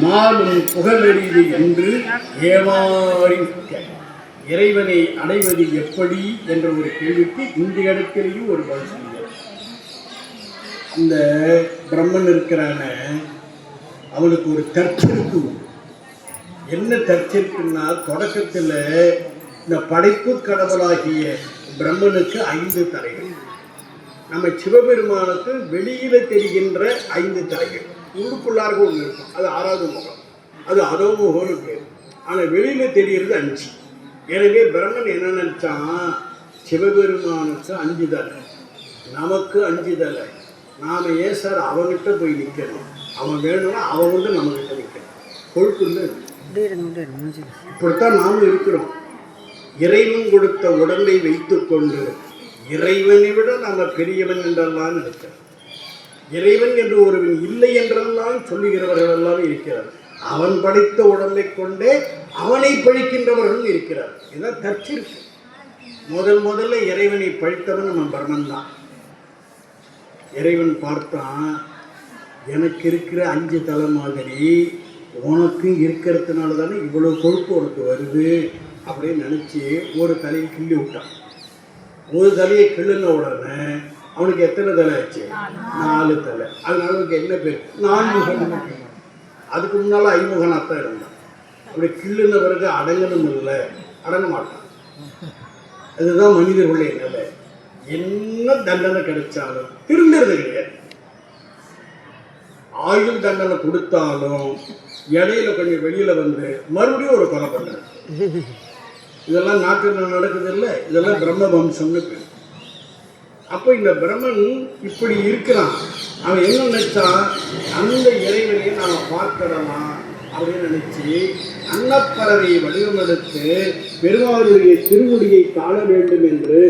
மாலும் புகழறிது என்று ஏமாறி இறைவனை அடைவது எப்படி என்ற ஒரு கேள்விக்கு இந்த இடத்திலேயும் ஒரு பதில் சொல்லுங்கள். இந்த பிரம்மன் இருக்கிறான அவனுக்கு ஒரு தற்சிருப்பு உண்டு. என்ன தற்சிருப்புன்னா, தொடக்கத்தில் இந்த படைப்பு கடவுளாகிய பிரம்மனுக்கு 5 தலைகள், நம்ம சிவபெருமானுக்கு வெளியில தெரிகின்ற 5 தலைகள், உள்ளுக்குள்ளாக ஒன்று இருக்கும், அது 6வது முகம், அது அதோமுகம்னு பேர். ஆனால் வெளியில தெரிகிறது 5. எனவே பிரம்மன் என்ன நினைச்சான், சிவபெருமானுக்கு 5 தலை, நமக்கு 5 தலை, நாம் ஏன் சார் அவன்கிட்ட போய் நிற்கணும், அவன் வேணும்னா அவன் வந்து நம்மகிட்ட நிற்கணும். கொழுப்புன்னு இப்படித்தான் நாமும் இருக்கிறோம். இறைவன் கொடுத்த உடம்பை வைத்து கொண்டு இறைவனை விட நம்ம பெரியவன் என்றெல்லாம் நினைக்கிறோம். இறைவன் என்று ஒருவன் இல்லை என்றெல்லாம் சொல்லுகிறவர்கள் எல்லாம் இருக்கிறார். அவன் படைத்த உடம்பை கொண்டே அவனை பழிக்கின்றவர்கள் இருக்கிறார். இதான் தற்சிருக்கு. முதல்ல இறைவனை பழித்தவன் நம்ம பிரம்மன் தான். இறைவன் பார்த்தான், எனக்கு இருக்கிற 5 தலை மாதிரி உனக்கும் இருக்கிறதுனால தானே இவ்வளோ கொழுப்பு உனக்கு வருது அப்படின்னு நினச்சி ஒரு தலையை கிள்ளி விட்டான். ஒரு தலையை கிள்ளுன உடனே அவனுக்கு எத்தனை தலை ஆச்சு? 4 தலை. அதனால அவனுக்கு என்ன பேர்? 4முகன். அதுக்கு முன்னால் 5முகனாத்தான் இருந்தான். அப்படி கிள்ளுன பிறகு அடங்கணும் இல்லை, அடங்க மாட்டான். அதுதான் மனிதர்களுடைய நிலை. என்ன தண்டனை கிடைச்சாலும் திருந்துறது கிடையாது. ஆயுள் தண்டனை கொடுத்தாலும் இடையில கொஞ்சம் வெளியில வந்து மறுபடியும் ஒரு கொலை பண்ற. இதெல்லாம் நாட்டில் நடக்குது இல்லை, இதெல்லாம் பிரம்ம வம்சம்னு பேர். அப்போ இந்த பிரம்மன் இப்படி இருக்கிறான். அவன் என்ன நினைச்சான், அந்த இறைவனையை நாம் பார்க்கலாம் அப்படின்னு நினைச்சு அன்னப்பறவை வடிவமெடுத்து பெருமாளுடைய திருமுடியை காண வேண்டும் என்று